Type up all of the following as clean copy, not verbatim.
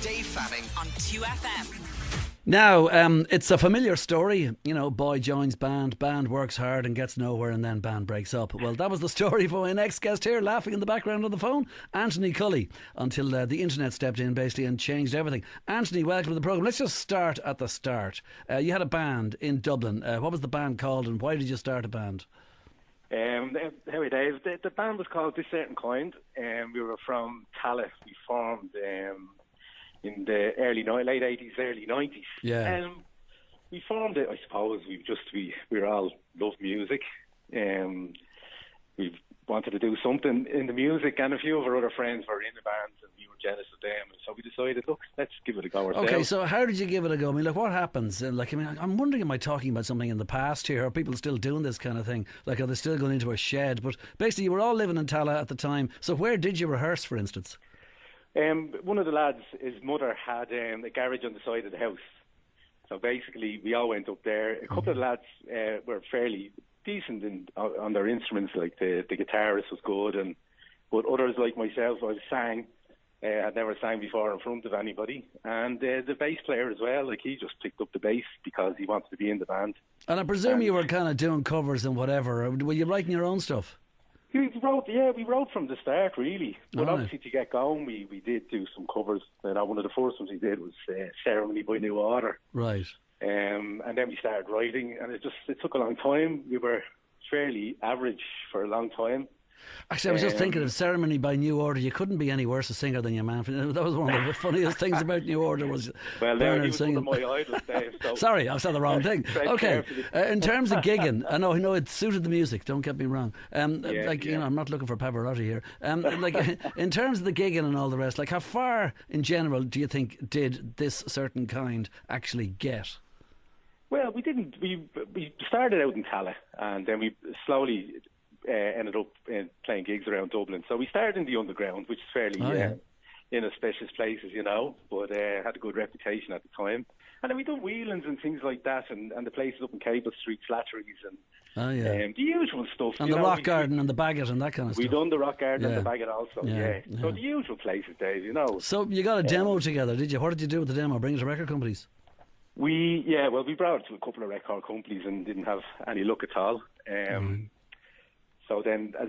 Dave Fanning on 2FM. Now, it's a familiar story. You know, boy joins band works hard and gets nowhere, and then band breaks up. Well, that was the story for my next guest here, laughing in the background on the phone, Anthony Cully, until the internet stepped in basically and changed everything. Anthony, welcome to the programme. Let's just start at the start. You had a band in Dublin. What was the band called, and why did you start a band? Hey Dave, the band was called This Certain Kind. We were from Tallaght. We formed in the late 80s, early 90s. Yeah. We formed it, I suppose. We all loved music. We wanted to do something in the music, and a few of our other friends were in the band, and we were jealous of them. So we decided, look, let's give it a go ourselves. Okay, so how did you give it a go? I mean, like, what happens? I'm wondering, am I talking about something in the past here? Are people still doing this kind of thing? Like, are they still going into a shed? But basically, you were all living in Tallaght at the time. So where did you rehearse, for instance? One of the lads, his mother had a garage on the side of the house. So basically, we all went up there. A couple of lads were fairly decent on their instruments, like the guitarist was good, but others like myself, I sang. I'd never sang before in front of anybody. And the bass player as well, like he just picked up the bass because he wanted to be in the band. And I presume you were kind of doing covers and whatever. Were you writing your own stuff? We wrote from the start, really. But obviously, to get going, we did do some covers. One of the first ones we did was Ceremony by New Order. Right. And then we started writing, and it took a long time. We were fairly average for a long time. Actually, I was just thinking of Ceremony by New Order. You couldn't be any worse a singer than your man. That was one of the funniest things about New Order was Bernard singing. One of my idols, Dave. So. Sorry, I said the wrong thing. Okay, in terms of gigging, I know it suited the music. Don't get me wrong. I'm not looking for Pavarotti here. In terms of the gigging and all the rest, like how far in general do you think did This Certain Kind actually get? Well, we didn't. We started out in Tallaght, and then we slowly ended up playing gigs around Dublin. So we started in the underground, which is fairly inauspicious places, but had a good reputation at the time. And then we done wheelings and things like that, and the places up in Cable Street, Slattery's, and the usual stuff. And the Rock Garden and the Baggot and that kind of stuff. We done the Rock Garden and the Baggot also, So the usual places, Dave, So you got a demo together, did you? What did you do with the demo? Bring it to record companies? We brought it to a couple of record companies and didn't have any luck at all. So then, as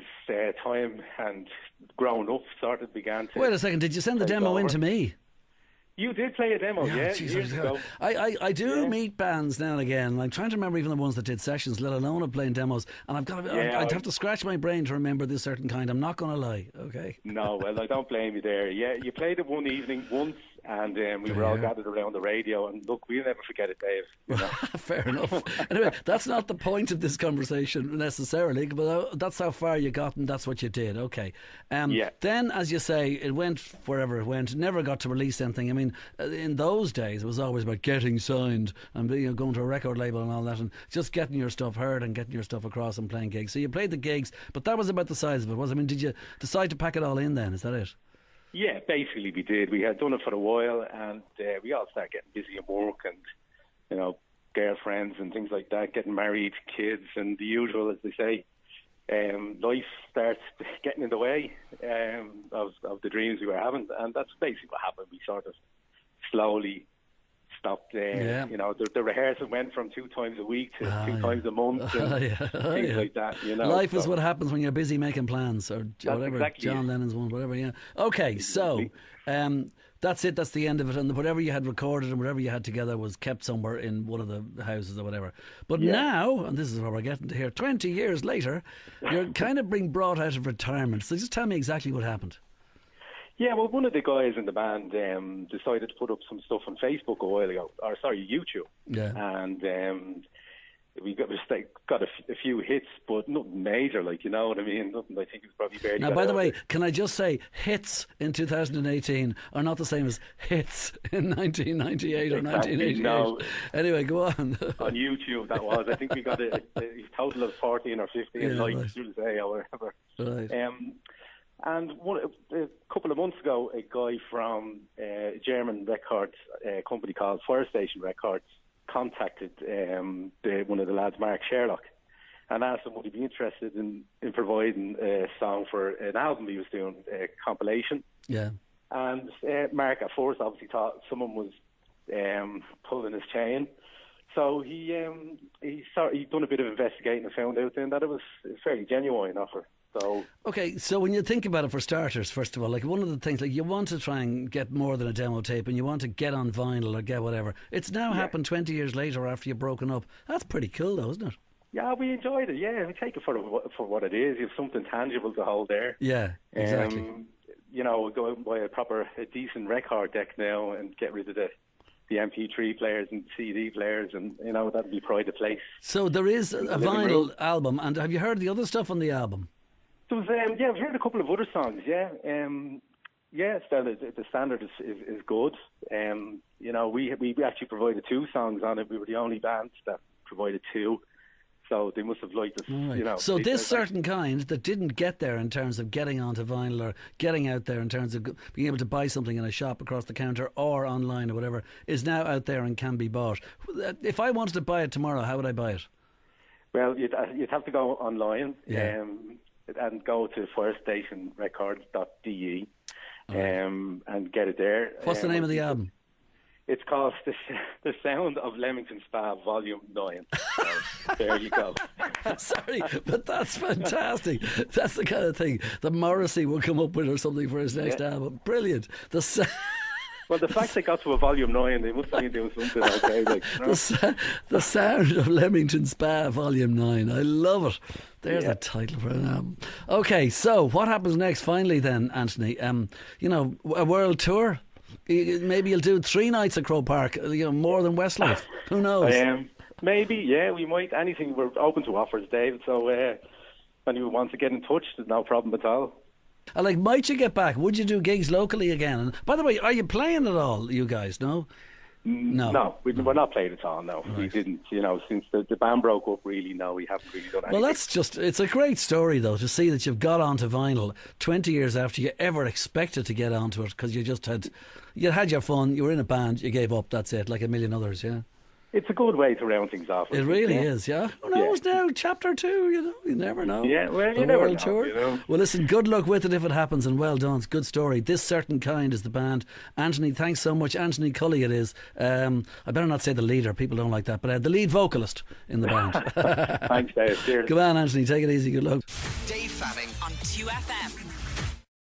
time and growing up began to... Wait a second, did you send the demo in to me? You did play a demo, years ago. I do meet bands now and again. I'm trying to remember even the ones that did sessions, let alone of playing demos. And I'd have to scratch my brain to remember This Certain Kind. I'm not going to lie, okay? No, well, I don't blame you there. Yeah, you played it one evening once, and we were all gathered around the radio. And look, we'll never forget it, Dave. Fair enough. Anyway, that's not the point of this conversation necessarily, but that's how far you got, and that's what you did. Okay. Then, as you say, it went wherever it went. Never got to release anything. I mean, in those days, it was always about getting signed and going to a record label and all that, and just getting your stuff heard and getting your stuff across and playing gigs. So you played the gigs, but that was about the size of it. Did you decide to pack it all in then? Is that it? Yeah, basically we did. We had done it for a while, and we all started getting busy at work and, girlfriends and things like that, getting married, kids, and the usual, as they say. Life starts getting in the way of the dreams we were having, and that's basically what happened. We sort of slowly stopped. The rehearsal went from 2 times a week to 2 times a month, and things like that. Life is what happens when you're busy making plans, or whatever. Exactly John Lennon's one, whatever. Yeah. Okay, so. That's it, that's the end of it, and whatever you had recorded and whatever you had together was kept somewhere in one of the houses or whatever. But now, and this is what we're getting to here, 20 years later, you're kind of being brought out of retirement. So just tell me exactly what happened. Yeah, well, one of the guys in the band decided to put up some stuff on Facebook a while ago, YouTube. Yeah. And we got a few hits, but nothing major, you know what I mean? Nothing I think it was probably barely. Now, by the way, can I just say, hits in 2018 are not the same as hits in 1998 or 1988. No. Anyway, go on. On YouTube, that was. I think we got a total of 14 or 15 likes through the day or whatever. Right. And a couple of months ago, a guy from a German record company called Fire Station Records contacted one of the lads, Mark Sherlock, and asked him would he be interested in providing a song for an album he was doing, a compilation. Yeah. And Mark at first obviously thought someone was pulling his chain. So he done a bit of investigating and found out then that it was a fairly genuine offer. So okay, so when you think about it, for starters, first of all, like one of the things, like you want to try and get more than a demo tape, and you want to get on vinyl or get whatever. It's now happened 20 years later after you've broken up. That's pretty cool, though, isn't it? Yeah, we enjoyed it. Yeah, we take it for what it is. You have something tangible to hold there. Yeah, exactly. Go and buy a decent record deck now and get rid of the MP3 players and CD players, and that'd be pride of place. So there is a vinyl album, and have you heard the other stuff on the album? There was, I've heard a couple of other songs. Yeah, the standard is good. We actually provided 2 songs on it. We were the only band that provided 2. So they must have liked us, right. So this certain kind that didn't get there in terms of getting onto vinyl or getting out there in terms of being able to buy something in a shop across the counter or online or whatever is now out there and can be bought. If I wanted to buy it tomorrow, how would I buy it? Well, you'd have to go online and go to firestationrecords.de and get it there. What's the name of the album? It's called The Sound of Leamington Spa, Volume 9. So, there you go. Sorry, but that's fantastic. That's the kind of thing that Morrissey will come up with or something for his next album. Brilliant. Well, the fact they got to a Volume 9, they must have been doing something okay. The Sound of Leamington Spa, Volume 9. I love it. There's a title for an album. Okay, so what happens next finally then, Anthony? A world tour? Maybe you'll do 3 nights at Croke Park, more than Westlife. Who knows? Maybe, yeah, we might. Anything, we're open to offers, Dave. So if anyone wants to get in touch, there's no problem at all. Might you get back? Would you do gigs locally again? And by the way, are you playing at all, you guys? No? No, we're not playing at all, no. Right. We didn't, since the band broke up, really, no, we haven't really done anything. Well, it's a great story, though, to see that you've got onto vinyl 20 years after you ever expected to get onto it, because you had your fun, you were in a band, you gave up, that's it, like a million others, yeah? It's a good way to round things off. It really is, yeah. Who knows now? Chapter 2, you never know. Yeah, well, you never know. Tour. Well, listen, good luck with it if it happens, and well done. It's a good story. This Certain Kind is the band. Anthony, thanks so much. Anthony Cully it is. I better not say the leader, people don't like that, but the lead vocalist in the band. Thanks, Dave. Cheers. Come on, Anthony, take it easy. Good luck. Dave Fanning on 2FM.